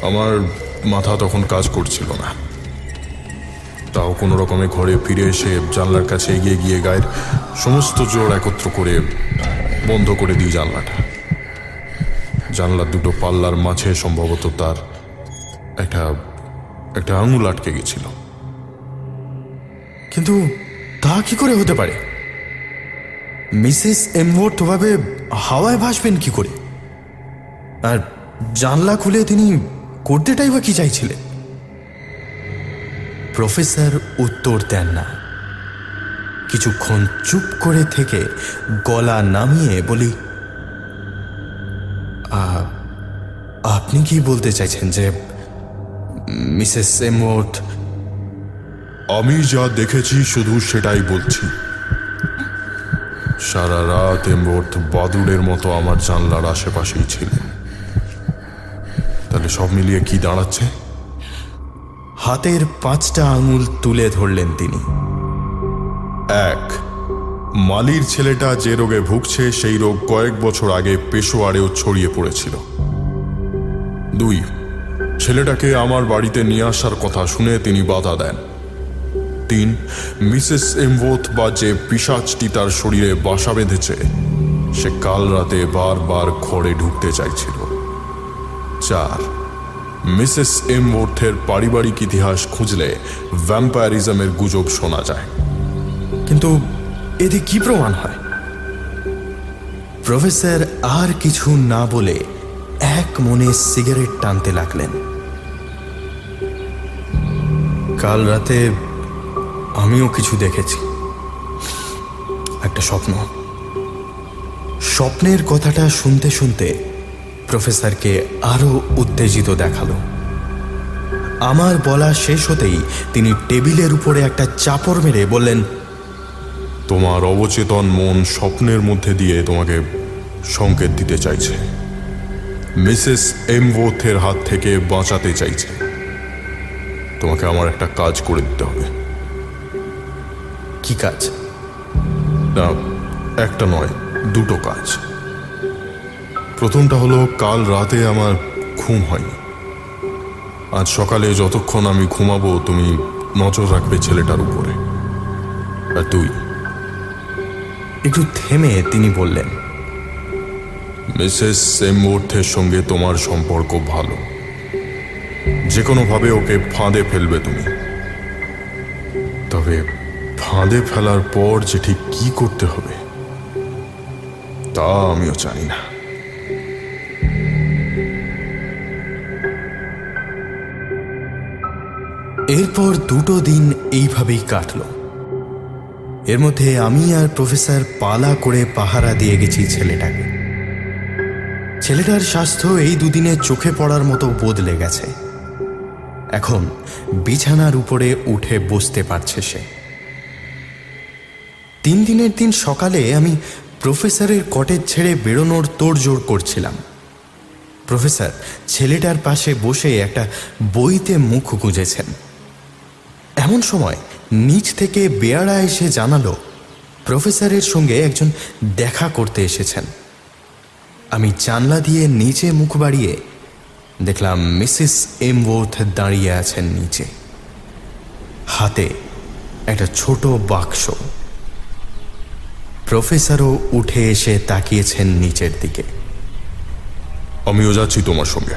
আমার মাথা তখন কাজ করছিল না, তাও কোনো রকমে ঘরে ফিরে এসে জানলার কাছে এগিয়ে গিয়ে গায়ের সমস্ত জোর একত্র করে বন্ধ করে দিই জানলাটা। জানলার দুটো পাল্লার মাঝে সম্ভবত তার একটা আঙুল আটকে গেছিল। কিন্তু তা কি করে হতে পারে? মিসেস এমওয়ার্থ ভাবে হাওয়ায় ভাসবেন কি করে? আর জানলা খুলে তিনি করতেটাই বা কি চাইছিলেন? প্রফেসর উত্তর দেন না। কিছুক্ষণ চুপ করে থেকে গলা নামিয়ে বলি, আপনি কি বলতে চাইছেন যে মিসেস এমওয়ার্থ? আমি যা দেখেছি শুধু সেটাই বলছি। সারা রাত এমওয়ার্থ বাদুড়ের মতো আমার জানলার আশেপাশেই ছিলেন। তাহলে সব মিলিয়ে কি দাঁড়াচ্ছে? হাতের 5টা আঙুল তুলে ধরলেন তিনি। 1, মালির ছেলেটা যে রোগে ভুগছে সেই রোগ কয়েক বছর আগে পেশোয়ারেও ছড়িয়ে পড়েছিল। 2, ছেলেটাকে আমার বাড়িতে নিয়ে আসার কথা শুনে তিনি বাধা দেন। 3, মিসেস এমওয়ার্থ বা যে পিশাচটি তার শরীরে বাসা বেঁধেছে সে কাল রাতে বারবার ঘরে ঢুকতে চাইছিল। 4, মিসেস এমওয়ার্থের পারিবারিক ইতিহাস খুঁজলে ভ্যাম্পায়ারিজমের গুজব শোনা যায়। কিন্তু এতে কি প্রমাণ হয়? প্রফেসর আর কিছু না বলে এক মনে সিগারেট টানতে লাগলেন। কাল রাতে আমিও কিছু দেখেছি, একটা স্বপ্ন। স্বপ্নের কথাটা শুনতে শুনতে প্রফেসরকে আরো উত্তেজিত দেখালো। আমার বলা শেষ হতেই তিনি টেবিলের উপরে একটা চাপড় মেরে বললেন, তোমার অবচেতন মন স্বপ্নের মধ্যে দিয়ে তোমাকে সংকেত দিতে চাইছে, মিসেস এমওয়ার্থের হাত থেকে বাঁচাতে চাইছে। তোমাকে আমার একটা কাজ করে দিতে হবে। কি কাজ? না, একটা নয়, 2টো কাজ। প্রথমটা হলো, কাল রাতে আমার ঘুম হয়নি। আজ সকালে যতক্ষণ আমি ঘুমাবো তুমি নজর রাখবে ছেলেটার উপরে। আর 2, একটু থেমে তিনি বললেন, মিসেস এমওয়ার্থের সঙ্গে তোমার সম্পর্ক ভালো। যে কোনোভাবে ওকে ফাঁদে ফেলবে তুমি। তবে ফাঁদে ফেলার পর যে ঠিক কি করতে হবে তা আমিও জানি না। এরপর 2 দিন এইভাবেই কাটল। এর মধ্যে আমি আর প্রফেসর পালা করে পাহারা দিয়ে গেছি ছেলেটাকে। ছেলেটার স্বাস্থ্য এই 2 দিনে চোখে পড়ার মতো বদলে গেছে। এখন বিছানার উপরে উঠে বসতে পারছে সে। 3 দিনের দিন সকালে আমি প্রফেসরের কটেজ ছেড়ে বেরোনোর তোড়জোড় করছিলাম। প্রফেসর ছেলেটার পাশে বসে একটা বইতে মুখ গুঁজেছেন। এমন সময় নিচ থেকে বেয়ারা এসে জানালো প্রফেসরের সঙ্গে একজন দেখা করতে এসেছেন। আমি জানলা দিয়ে নিচে মুখ বাড়িয়ে দেখলাম মিসেস এমওয়ার্থ দাঁড়িয়ে আছেন নিচে, হাতে একটা ছোট বাক্স। প্রফেসরও উঠে এসে তাকিয়েছেন নিচের দিকে। আমিও যাচ্ছি তোমার সঙ্গে।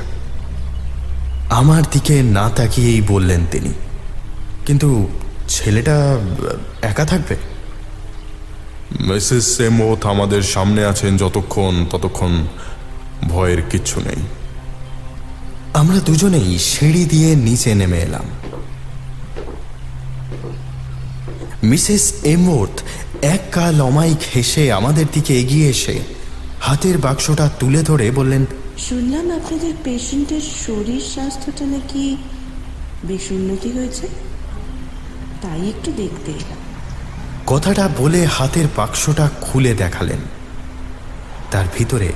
আমার দিকে না তাকিয়েই বললেন তিনি। কিন্তু ছেলেটা একা থাকবে? মিসেস এমওয়ার্থ আমাদের সামনে আছেন ততক্ষণ ভয়ের কিচ্ছু নেই। আমরা দুজনেই সিঁড়ি দিয়ে নিচে নেমে এলাম। মিসেস এমওয়ার্থ এক কাল অমায়িক হেসে আমাদের দিকে এগিয়ে এসে হাতের বাক্সটা তুলে ধরে বললেন, শুনলাম আপনাদের পেশেন্টের শরীর স্বাস্থ্যটা নাকি বেশ উন্নতি হয়েছে, তাই একটু দেখতে এলাম। কথাটা বলে হাতের বাক্সটা খুলে দেখালেন। তার ভিতরে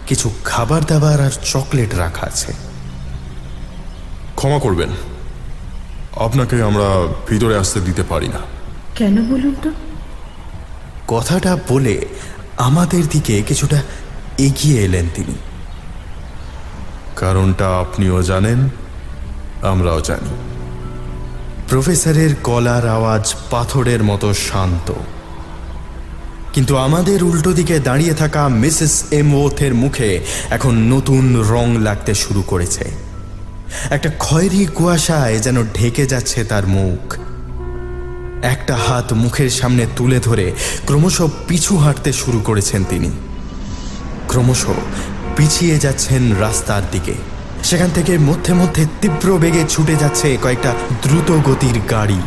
কিছু খাবার দাবার আর চকলেট রাখা আছে। ক্ষমা করবেন, আপনাকে আমরা ভিতরে আসতে দিতে পারি না। কেন বলুন তো? কথাটা বলে আমাদের দিকে কিছুটা এগিয়ে এলেন তিনি। কারণটা আপনিও জানেন, আমরাও জানি। প্রফেসরের গলার আওয়াজ পাথরের মতো শান্ত, কিন্তু আমাদের উল্টো দিকে দাঁড়িয়ে থাকা মিসেস এমওয়ার্থের মুখে এখন নতুন রং লাগতে শুরু করেছে। একটা খয়েরি কুয়াশায় যেন ঢেকে যাচ্ছে তার মুখ। একটা হাত মুখের সামনে তুলে ধরে ক্রমশ পিছু হাঁটতে শুরু করেছেন তিনি। ক্রমশ পিছিয়ে যাচ্ছেন রাস্তার দিকে। সেখান থেকে মধ্যে মধ্যে তীব্র বেগে ছুটে যাচ্ছে কয়েকটা দ্রুত গতির গাড়ি,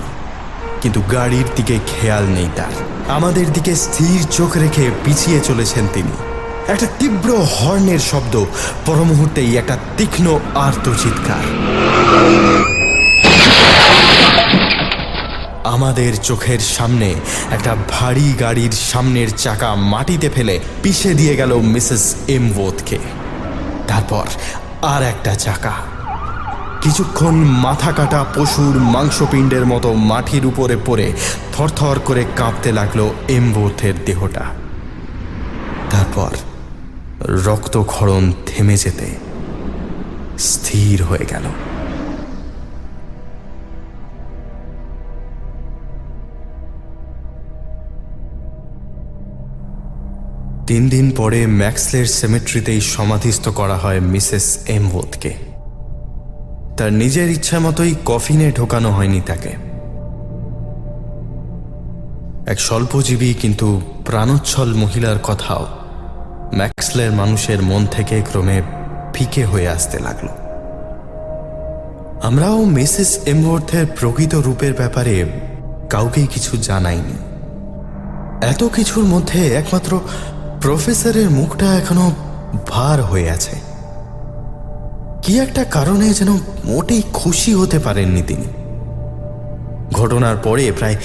কিন্তু গাড়ির দিকে খেয়াল নেই তার। আমাদের দিকে স্থির চোখ রেখে পিছিয়ে চলেছেন তিনি। একটা তীব্র হর্নের শব্দ, পর মুহূর্তেই একটা তীক্ষ্ণ আর্তচিৎকার। আমাদের চোখের সামনে একটা ভারী গাড়ির সামনের চাকা মাটিতে ফেলে পিষে দিয়ে গেল মিসেস এমওয়ার্থকে। তারপর আর একটা চাকা। কিছুক্ষণ মাথা কাটা পশুর মাংসপিণ্ডের মতো মাটির উপরে পড়ে থরথর করে কাঁপতে লাগলো এমওয়ার্থের দেহটা। তারপর রক্তক্ষরণ থেমে যেতে স্থির হয়ে গেল। তিন দিন পরে ম্যাক্সলের সেমেট্রিতেই সমাধিস্থ করা হয় মিসেস এমওয়ার্থকে। তার নিজের ইচ্ছা মতোই কফিনে ঢোকানো হয়নি তাকে। এক স্বল্পজীবী কিন্তু প্রাণোচ্ছল মহিলার কথাও ম্যাক্সলের মানুষের মন থেকে ক্রমে ফিকে হয়ে আসতে লাগলো। আমরাও মিসেস এমওয়ার্থের প্রকৃত রূপের ব্যাপারে কাউকেই কিছু জানাইনি। এত কিছুর মধ্যে একমাত্র প্রফেসরের মুখটা এখনো ভার হয়ে আছে। কি একটা কারণে যেন মোটেই খুশি হতে পারেননি তিনি। ঘটনার পরে প্রায়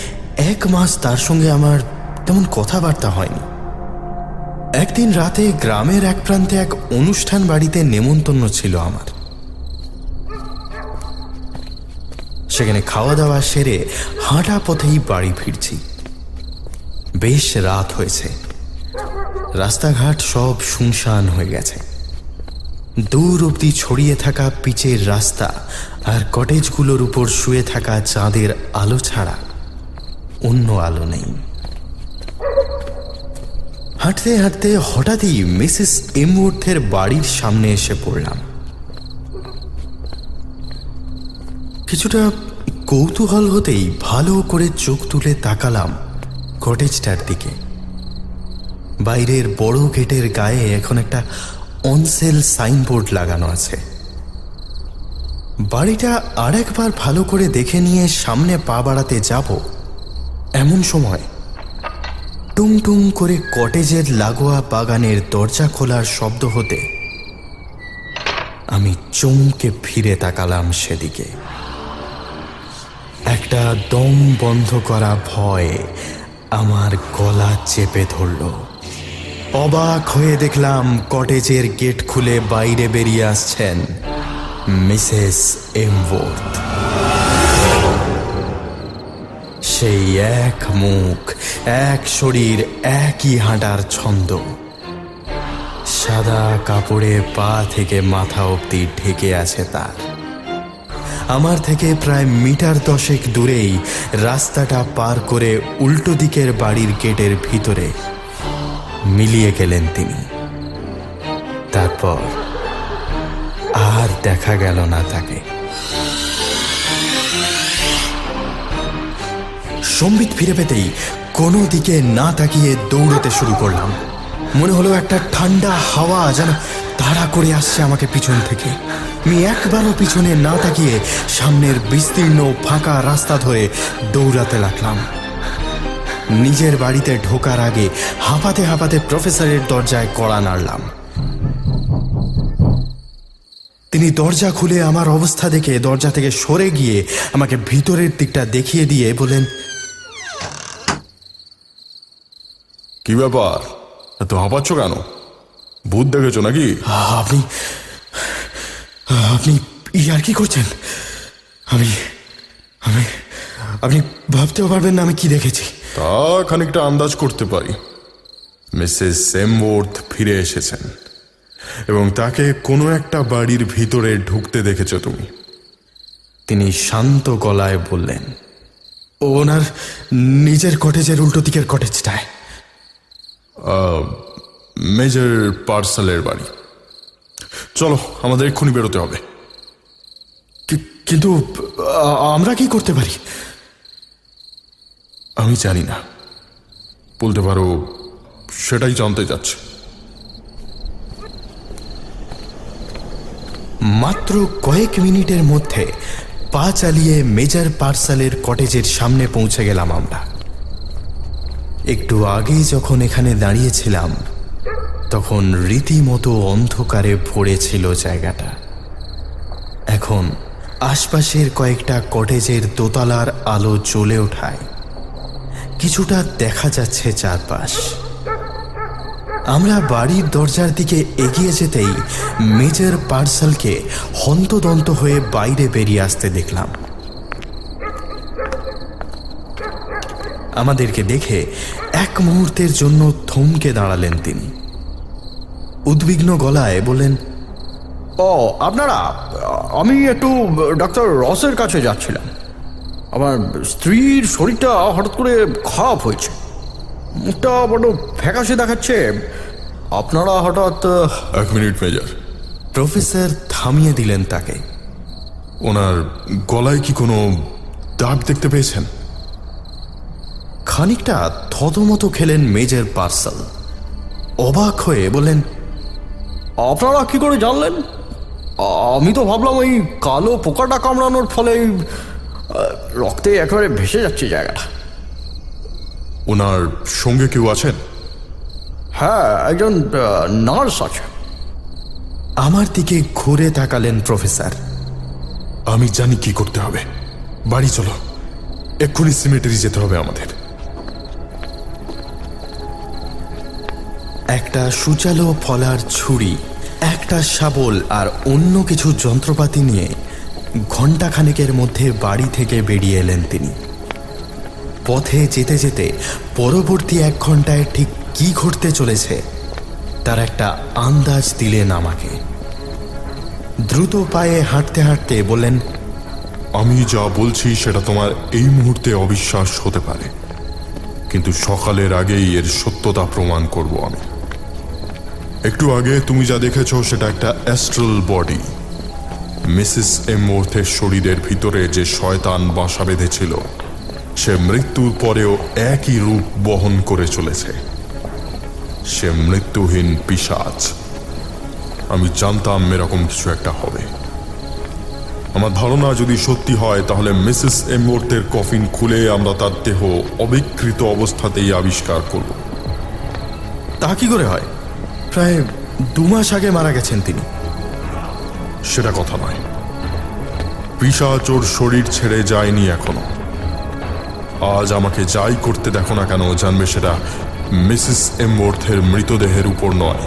1 মাস তার সঙ্গে আমার তেমন কথাবার্তা হয়নি। একদিন রাতে গ্রামের এক প্রান্তে এক অনুষ্ঠান বাড়িতে নেমন্তন্ন ছিল আমার। সেখানে খাওয়া দাওয়া সেরে হাঁটা পথেই বাড়ি ফিরছি। বেশ রাত হয়েছে। রাস্তাঘাট সব শুনশান হয়ে গেছে। দূর অবধি ছড়িয়ে থাকা পিচের রাস্তা আর কটেজগুলোর উপর শুয়ে থাকা চাঁদের আলো ছাড়া অন্য আলো নেই। হাঁটতে হাঁটতে হঠাৎই মিসেস এমওয়ার্থের বাড়ির সামনে এসে পড়লাম। কিছুটা কৌতূহল হতেই ভালো করে চোখ তুলে তাকালাম কটেজটার দিকে। বাইরের বড় গেটের গায়ে এখন একটা অনসেল সাইনবোর্ড লাগানো আছে। বাড়িটা আরেকবার ভালো করে দেখে নিয়ে সামনে পা বাড়াতে যাব, এমন সময় টুং টুং করে কটেজের লাগোয়া বাগানের দরজা খোলার শব্দ হতে আমি চমকে ফিরে তাকালাম সেদিকে। একটা দম বন্ধ করা ভয় আমার গলা চেপে ধরল। অবাক হয়ে দেখলাম কটেজের গেট খুলে বাইরে বেরিয়ে আসছেন মিসেস এমওয়ার্থ। সেই এক মুখ, এক শরীর, একই হাঁটার ছন্দ। সাদা কাপড়ে পা থেকে মাথা অবধি ঢেকে আছে তার। আমার থেকে প্রায় মিটার 10 দূরেই রাস্তাটা পার করে উল্টো দিকের বাড়ির গেটের ভিতরে মিলিয়ে গেলেন তিনি। তারপর আর দেখা গেল না তাকে। সম্বিত ফিরে পেতেই কোনো দিকে না তাকিয়ে দৌড়তে শুরু করলাম। মনে হলো একটা ঠান্ডা হাওয়া যেন তাড়া করে আসছে আমাকে পিছন থেকে। আমি একবারও পিছনে না তাকিয়ে সামনের বিস্তীর্ণ ফাঁকা রাস্তা ধরে দৌড়াতে লাগলাম। নিজের বাড়িতে ঢোকার আগে হাঁপাতে হাঁপাতে প্রফেসরের দরজায় কড়া নাড়লাম। তিনি দরজা খুলে আমার অবস্থা দেখে দরজা থেকে সরে গিয়ে আমাকে ভিতরের দিকটা দেখিয়ে দিয়ে বলেন, কি ব্যাপার, এত হাঁপাচ্ছ কেন? ভূত দেখেছো নাকি? আপনি আপনি ইয়ার কি করছেন? আমি আমি আপনি ভাবতেও পারবেন না আমি কি দেখেছি। তা খানিকটা আন্দাজ করতে পারি। মিসেস এমওয়ার্থ ফিরে এসেছেন এবং তাকে কোনো একটা বাড়ির ভিতরে ঢুকতে দেখেছো তুমি। তিনি শান্ত গলায় বললেন, ওনার নিজের কটেজের উল্টো দিকের কটেজটায়। মেজর পার্সেলের বাড়ি। চলো, আমাদের এক্ষুনি বেরোতে হবে। কিন্তু আমরা কি করতে পারি? আমি জানি না, বলতে পারো সেটাই জানতে যাচ্ছে। মাত্র কয়েক মিনিটের মধ্যে পা চালিয়ে মেজর পার্সেলের কটেজের সামনে পৌঁছে গেলাম আমরা। একটু আগেই যখন এখানে দাঁড়িয়েছিলাম তখন রীতিমতো অন্ধকারে ভরে ছিল জায়গাটা। এখন আশপাশের কয়েকটা কটেজের দোতলার আলো জ্বলে ওঠায় কিছুটা দেখা যাচ্ছে চারপাশ। আমরা বাড়ির দরজার দিকে এগিয়ে যেতেই মেজর পার্সেলকে হন্তদন্ত হয়ে বাইরে বেরিয়ে আসতে দেখলাম। আমাদেরকে দেখে এক মুহূর্তের জন্য থমকে দাঁড়ালেন তিনি। উদ্বিগ্ন গলায় বললেন, আপনারা, আমি একটু ডাক্তার রসের কাছে যাচ্ছিলাম। আমার স্ত্রীর শরীরটা হঠাৎ করে খারাপ হয়েছে, মুখটা বড় ফ্যাকাশে দেখাচ্ছে। আপনারা হঠাৎ... 1 মিনিট মেজর। প্রফেসর থামিয়ে দিলেন তাকে। ওনার গলায় কি কোনো দাগ দেখতে পেয়েছেন? খানিকটা থতমত খেলেন মেজর পার্সেল। অবাক হয়ে বললেন, আপনারা কি করে জানলেন? আমি তো ভাবলাম ওই কালো পোকাটা কামড়ানোর ফলে রক্তে একেবারে ভেসে যাচ্ছে জায়গাটা। ওনার সঙ্গে কেউ আছেন? হ্যাঁ, একজন নার্স আছে। আমার দিকে ঘুরে তাকালেন প্রফেসর। আমি জানি কি করতে হবে। বাড়ি চলো, এক্ষুনি সিমেটারি যেতে হবে আমাদের। একটা সূচালো ফলার ছুরি, একটা শাবল আর অন্য কিছু যন্ত্রপাতি নিয়ে ঘণ্টাখানেকের মধ্যে বাড়ি থেকে বেরিয়ে এলেন তিনি। পথে যেতে যেতে পরবর্তী 1 ঘন্টায় ঠিক কি ঘটতে চলেছে তার একটা আন্দাজ দিলেন আমাকে। দ্রুত পায়ে হাঁটতে হাঁটতে বললেন, আমি যা বলছি সেটা তোমার এই মুহূর্তে অবিশ্বাস হতে পারে, কিন্তু সকালের আগেই এর সত্যতা প্রমাণ করব আমি। একটু আগে তুমি যা দেখেছো সেটা একটা অ্যাস্ট্রাল বডি। মিসেস এমওয়ার্থের শরীরের ভিতরে যে শয়তান বাসা বেঁধেছিল সে মৃত্যুর পরেও একই রূপ বহন করে চলেছে। সে মৃত্যুহীন পিশাচ। আমি জানতাম এরকম কিছু একটা হবে। আমার ধারণা যদি সত্যি হয় তাহলে মিসেস এমওয়ার্থের কফিন খুলে আমরা তার দেহ অবিকৃত অবস্থাতেই আবিষ্কার করব। তা কি করে হয়? প্রায় 2 মাস আগে মারা গেছেন তিনি। সেটা কথা নয়, পিশাচ ওর শরীর ছেড়ে যায়নি এখনো। আজ আমাকে যাই করতে দেখো না কেন, জানবে সেটা মিসেস এমওয়ার্থের মৃতদেহের উপর নয়,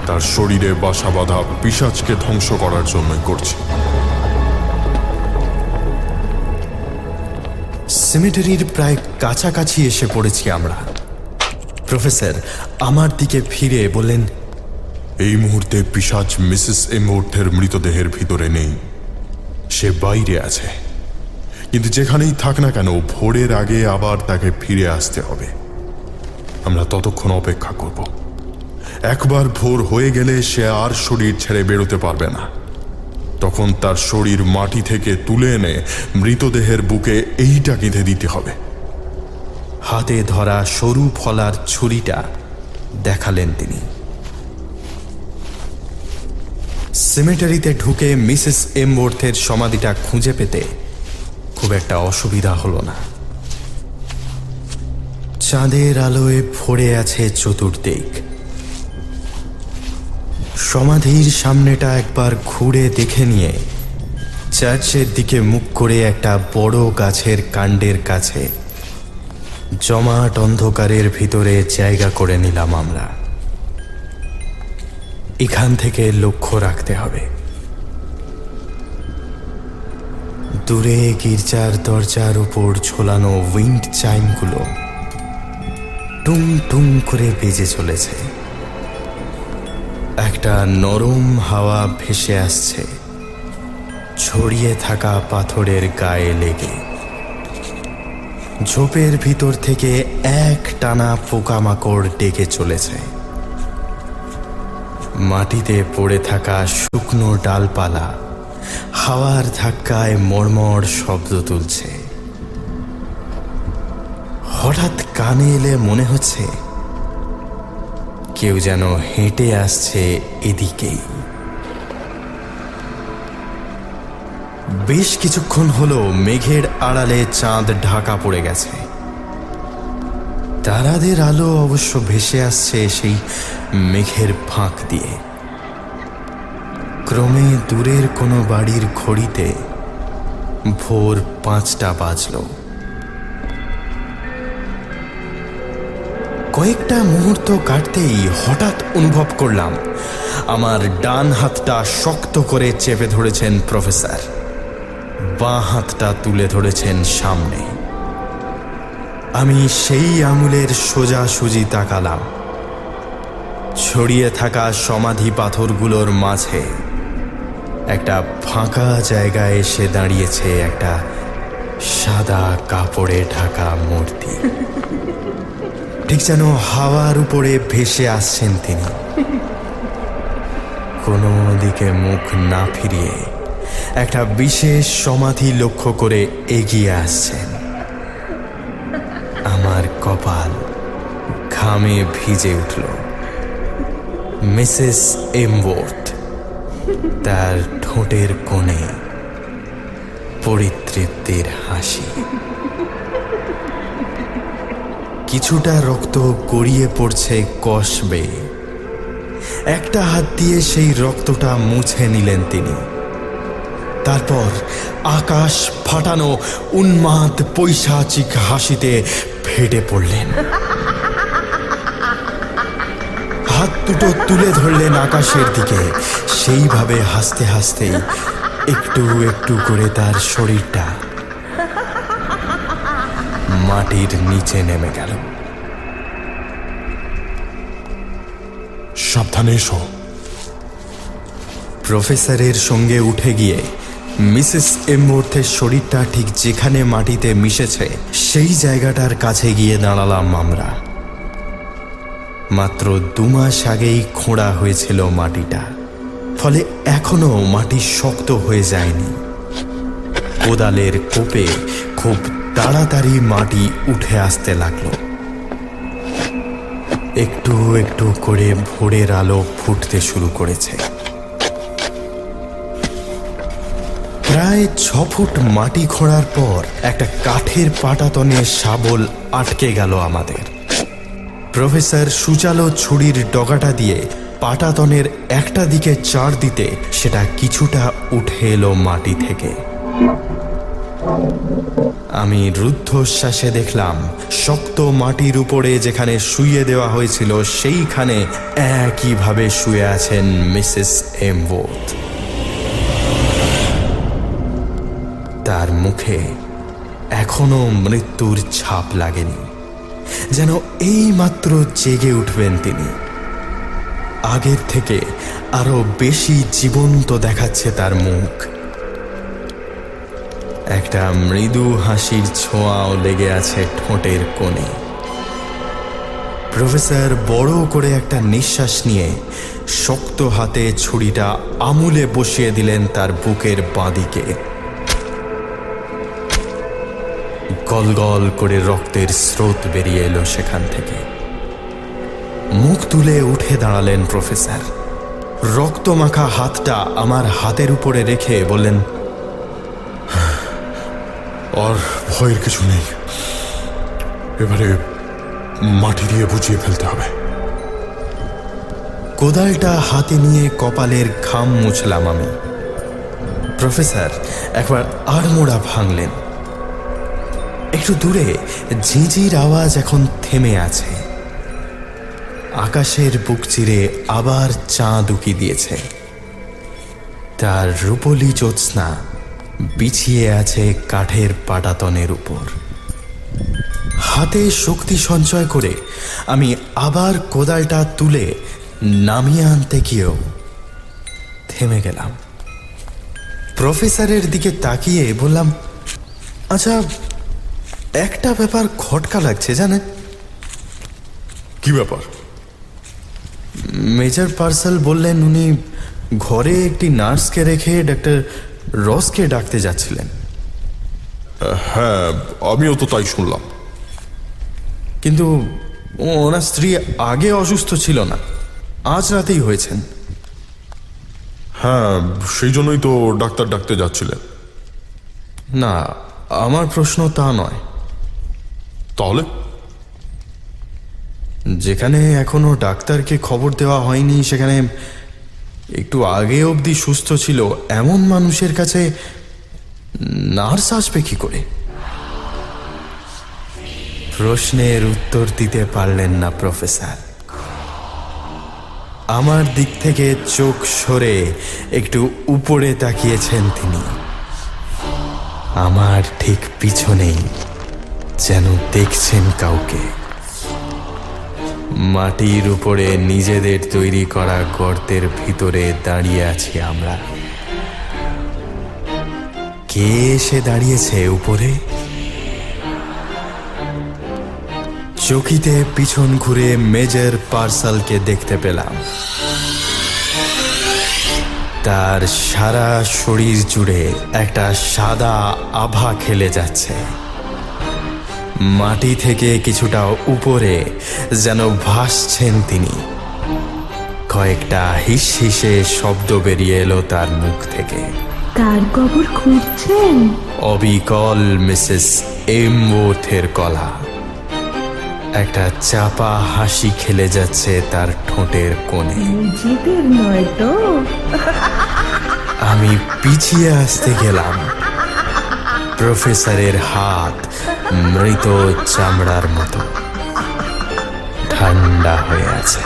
তার শরীরে বাসা বাঁধা পিশাচকে ধ্বংস করার জন্যই করছি। সিমেটারির প্রায় কাছাকাছি এসে পড়েছি আমরা। প্রফেসর আমার দিকে ফিরে বললেন, এই মুহূর্তে পিশাচ মিসেস এমওয়ার্থের মৃতদেহের ভিতরে নেই, সে বাইরে আছে। কিন্তু যেখানেই থাক না কেন, ভোরের আগে আবার তাকে ফিরে আসতে হবে। আমরা ততক্ষণ অপেক্ষা করব। একবার ভোর হয়ে গেলে সে আর শরীর ছেড়ে বেরোতে পারবে না। তখন তার শরীর মাটি থেকে তুলে এনে মৃতদেহের বুকে এইটা গেঁথে দিতে হবে। হাতে ধরা সরু ফলার ছুরিটা দেখালেন তিনি। সিমেটারিতে ঢুকে মিসেস এমওয়ার্থের সমাধিটা খুঁজে পেতে খুব একটা অসুবিধা হলো না। চাঁদের আলোয় ভরে আছে চতুর্দিক। সমাধির সামনেটা একবার ঘুরে দেখে নিয়ে চার্চের দিকে মুখ করে একটা বড় গাছের কাণ্ডের কাছে জমাট অন্ধকারের ভিতরে জায়গা করে নিলাম আমরা। এখান থেকে লক্ষ্য রাখতে হবে। দূরে গির্জার দরজার উপর ঝোলানো উইন্ড চাইমগুলো টুং টুং করে বেজে চলেছে। একটা নরম হাওয়া ভেসে আসছে ছড়িয়ে থাকা পাথরের গায়ে লেগে। ঝোপের ভিতর থেকে এক টানা পোকামাকড় ডেকে চলেছে। মাটিতে পড়ে থাকা শুকনো ডালপালা হাওয়ার ধাক্কায় মড়মড় শব্দ তুলছে। হঠাৎ কানে এলে মনে হচ্ছে কেউ যেন হেঁটে আসছে এদিকেই। বেশ কিছুক্ষণ হলো মেঘের আড়ালে চাঁদ ঢাকা পড়ে গেছে। তারাদের আলো অবশ্য ভেসে আসছে সেই মেঘের ফাঁক দিয়ে। ক্রমে দূরের কোনো বাড়ির ঘড়িতে ভোর 5টা বাজল। কয়েকটা মুহূর্ত কাটতেই হঠাৎ অনুভব করলাম আমার ডান হাতটা শক্ত করে চেপে ধরেছেন প্রফেসর, বাঁ হাতটা তুলে ধরেছেন সামনে। আমি সেই আঙুলের সোজাসুজি তাকালাম। ছড়িয়ে থাকা সমাধি পাথরগুলোর মাঝে একটা ফাঁকা জায়গায় এসে দাঁড়িয়েছে একটা সাদা কাপড়ে ঢাকা মূর্তি। ঠিক যেন হাওয়ার উপরে ভেসে আসছেন তিনি। কোনো দিকে মুখ না ফিরিয়ে একটা বিশেষ সমাধি লক্ষ্য করে এগিয়ে আসছেন। আমার কপাল ঘামে ভিজে উঠল। মিসেস এমওয়ার্থ, তার ঠোঁটের কোণে পরিতৃপ্তির হাসি। কিছুটা রক্ত গড়িয়ে পড়ছে কষ বেয়ে। একটা হাত দিয়ে সেই রক্তটা মুছে নিলেন তিনি। তারপর আকাশ ফাটানো উন্মাদ পৈশাচিক হাসিতে ফেটে পড়লেন। হাত দুটো তুলে ধরলেন আকাশের দিকে। সেইভাবে হাসতে হাসতেই একটু একটু করে তার শরীরটা মাটির নিচে নেমে গেল। সাবধানে এসো। প্রফেসরের সঙ্গে উঠে গিয়ে মিসেস এমওয়ার্থের শরীরটা ঠিক যেখানে মাটিতে মিশেছে সেই জায়গাটার কাছে গিয়ে দাঁড়ালাম আমরা। মাত্র 2 মাস আগেই খোঁড়া হয়েছিল মাটিটা, ফলে এখনো মাটি শক্ত হয়ে যায়নি। কোদালের কোপে খুব তাড়াতাড়ি মাটি উঠে আসতে লাগলো। একটু একটু করে ভোরের আলো ফুটতে শুরু করেছে। প্রায় প্রায় 6 ফুট মাটি খোঁড়ার পর একটা কাঠের পাটাতনে শাবল আটকে গেল আমাদের। প্রফেসর সুচালো ছুরির ডগাটা দিয়ে পাটাতনের একটা দিকে চার দিতে সেটা কিছুটা উঠে এলো মাটি থেকে। আমি রুদ্ধশ্বাসে দেখলাম শক্ত মাটির উপরে যেখানে শুইয়ে দেওয়া হয়েছিল সেইখানে একইভাবে শুয়ে আছেন মিসেস এমবোথ। তার মুখে এখনো মৃত্যুর ছাপ লাগেনি, যেন এইমাত্র জেগে উঠবেন তিনি। আগের থেকে আরো বেশি জীবন্ত দেখাচ্ছে তার মুখ। একটা মৃদু হাসির ছোঁয়াও লেগে আছে ঠোঁটের কোণে। প্রফেসর বড় করে একটা নিঃশ্বাস নিয়ে শক্ত হাতে ছুরিটা আমুলে বসিয়ে দিলেন তার বুকের বাঁদিকে। গলগল করে রক্তের স্রোত বেরিয়ে এলো সেখান থেকে। মুখ তুলে উঠে দাঁড়ালেন প্রফেসর। রক্তমাখা হাতটা আমার হাতের উপরে রেখে বললেন, আর ভয়ের কিছু নেই, এবারে মাটি দিয়ে বুঝিয়ে ফেলতে হবে। কোদালটা হাতে নিয়ে কপালের ঘাম মুছলাম আমি। প্রফেসর একবার আড়মোড়া ভাঙলেন। একটু দূরে ঝিঁঝির আওয়াজ এখন থেমে আছে। আকাশের বুক চিরে আবার চাঁদ উকি দিয়েছে। তার রূপলি জ্যোৎস্না বিছিয়ে আছে কাঠের পাটাতনের উপর। হাতে শক্তি সঞ্চয় করে আমি আবার কোদালটা তুলে নামিয়ে আনতে গিয়েও থেমে গেলাম। প্রফেসরের দিকে তাকিয়ে বললাম, আচ্ছা, একটা ব্যাপার খটকা লাগছে জানেন। কি ব্যাপার? মেজর পার্সেল বললেন উনি ঘরে একটি নার্সকে রেখে ডাক্তার রসকে ডাকতে যাচ্ছিলেন। হ্যাঁ, আমিও তো তাই শুনলাম। কিন্তু ওনার স্ত্রী আগে অসুস্থ ছিল না, আজ রাতেই হয়েছেন। হ্যাঁ, সেই জন্যই তো ডাক্তার ডাকতে যাচ্ছিলেন। না, আমার প্রশ্ন তা নয়। তাহলে? যেখানে এখনো ডাক্তারকে খবর দেওয়া হয়নি, সেখানে একটু আগে অবধি সুস্থ ছিল এমন মানুষের কাছে নার্স আসবে কি করে? প্রশ্নের উত্তর দিতে পারলেন না প্রফেসর। আমার দিক থেকে চোখ সরে একটু উপরে তাকিয়েছেন তিনি। আমার ঠিক পিছনেই যেন দেখছেন কাউকে। মাটির উপরে নিজেদের তৈরি করা গর্তের ভিতরে দাঁড়িয়ে আছি আমরা। কে এসে দাঁড়িয়েছে উপরে? চকিতে পিছন ঘুরে মেজর পার্সেলকে দেখতে পেলাম। তার সারা শরীর জুড়ে একটা সাদা আভা খেলে যাচ্ছে। মাটি থেকে কিছুটা উপরে যেন ভাসছেন তিনি। কয়েকটা হিস হিসে শব্দ বেরিয়ে এলো তার মুখ থেকে। তার কবর খুঁজছেন? অবিকল মিসেস এমবোথের গলা। একটা চাপা হাসি খেলে যাচ্ছে তার ঠোঁটের কোণে। নিজেদের নয় তো? আমি পিছিয়ে আসতে গেলাম। প্রফেসরের হাত মৃত চামড়ার মতো ঠান্ডা হয়ে আছে।